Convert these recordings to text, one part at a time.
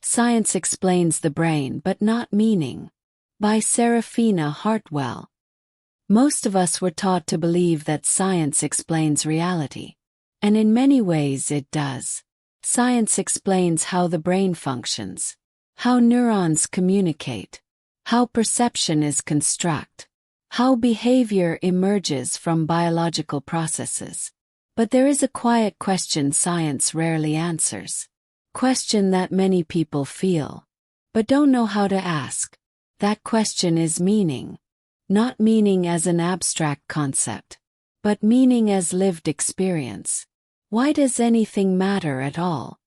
Science Explains the Brain But Not Meaning, by Seraphina Hartwell. Most of us were taught to believe that science explains reality. And in many ways it does. Science explains how the brain functions, how neurons communicate, how perception is constructed, how behavior emerges from biological processes. But there is a quiet question science rarely answers. Question that many people feel, but don't know how to ask. That question is meaning. Not meaning as an abstract concept, but meaning as lived experience. Why does anything matter at all?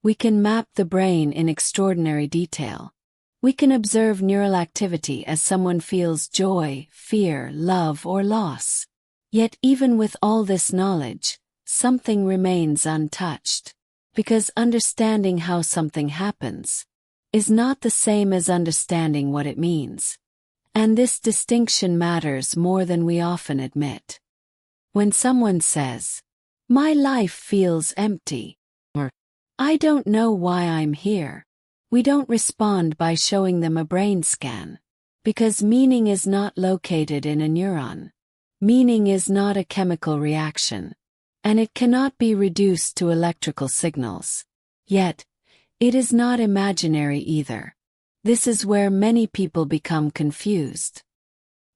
We can map the brain in extraordinary detail. We can observe neural activity as someone feels joy, fear, love, or loss. Yet even with all this knowledge, something remains untouched. Because understanding how something happens is not the same as understanding what it means. And this distinction matters more than we often admit. When someone says, "My life feels empty," or "I don't know why I'm here," we don't respond by showing them a brain scan. Because meaning is not located in a neuron. Meaning is not a chemical reaction. And it cannot be reduced to electrical signals. Yet, it is not imaginary either. This is where many people become confused.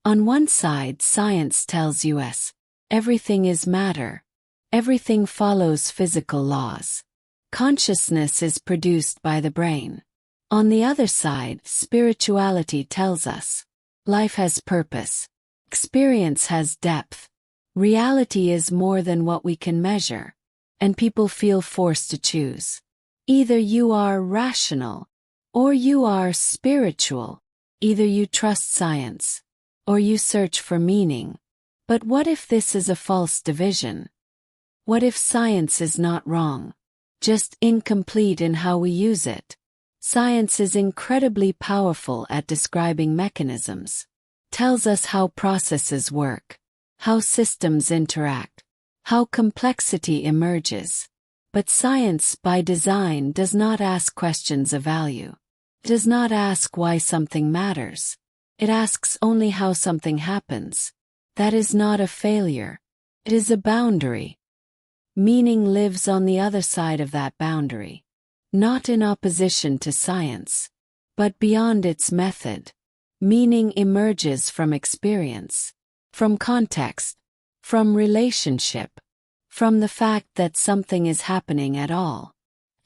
On one side, science tells us, everything is matter. Everything follows physical laws. Consciousness is produced by the brain. On the other side, spirituality tells us, life has purpose. Experience has depth. Reality is more than what we can measure, and people feel forced to choose. Either you are rational, or you are spiritual. Either you trust science, or you search for meaning. But what if this is a false division? What if science is not wrong, just incomplete in how we use it? Science is incredibly powerful at describing mechanisms, tells us how processes work, how systems interact, how complexity emerges. But science, by design, does not ask questions of value. It does not ask why something matters. It asks only how something happens. That is not a failure. It is a boundary. Meaning lives on the other side of that boundary. Not in opposition to science, but beyond its method. Meaning emerges from experience. From context, from relationship, from the fact that something is happening at all,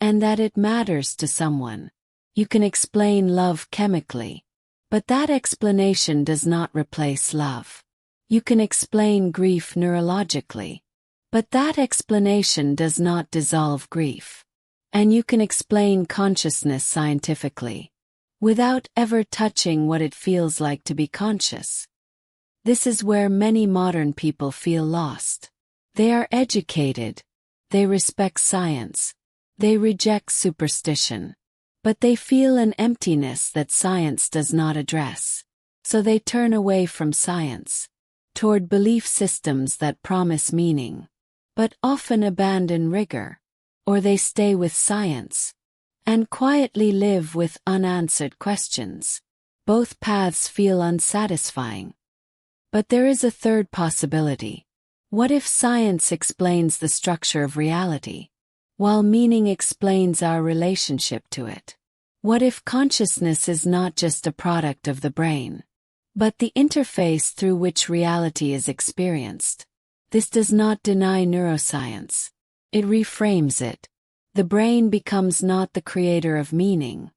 and that it matters to someone. You can explain love chemically, but that explanation does not replace love. You can explain grief neurologically, but that explanation does not dissolve grief. And you can explain consciousness scientifically, without ever touching what it feels like to be conscious. This is where many modern people feel lost. They are educated. They respect science. They reject superstition. But they feel an emptiness that science does not address. So they turn away from science, toward belief systems that promise meaning, but often abandon rigor. Or they stay with science, and quietly live with unanswered questions. Both paths feel unsatisfying. But there is a third possibility. What if science explains the structure of reality, while meaning explains our relationship to it? What if consciousness is not just a product of the brain, but the interface through which reality is experienced? This does not deny neuroscience. It reframes it. The brain becomes not the creator of meaning,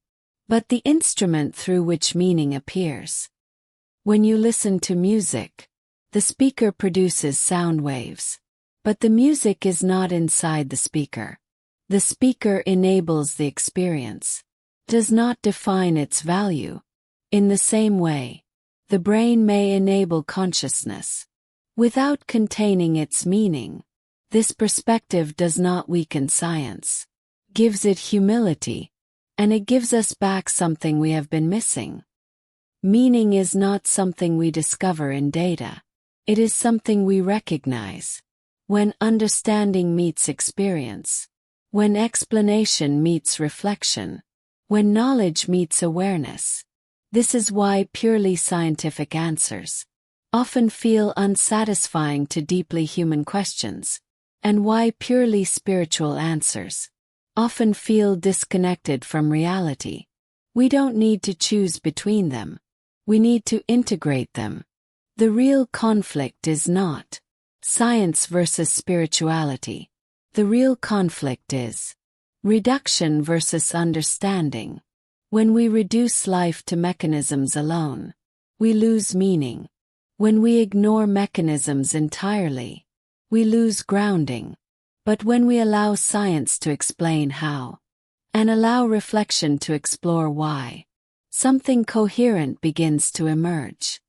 but the instrument through which meaning appears. When you listen to music, the speaker produces sound waves. But the music is not inside the speaker. The speaker enables the experience, does not define its value. In the same way, the brain may enable consciousness, without containing its meaning. This perspective does not weaken science, gives it humility, and it gives us back something we have been missing. Meaning is not something we discover in data. It is something we recognize. When understanding meets experience. When explanation meets reflection. when knowledge meets awareness. This is why purely scientific answers often feel unsatisfying to deeply human questions, and why purely spiritual answers often feel disconnected from reality. We don't need to choose between them. We need to integrate them. The real conflict is not science versus spirituality. The real conflict is reduction versus understanding. When we reduce life to mechanisms alone, we lose meaning. When we ignore mechanisms entirely, we lose grounding. But when we allow science to explain how, and allow reflection to explore why, something coherent begins to emerge.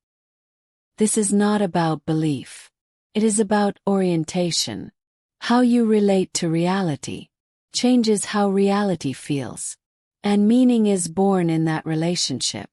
This is not about belief. It is about orientation. How you relate to reality changes how reality feels, and meaning is born in that relationship.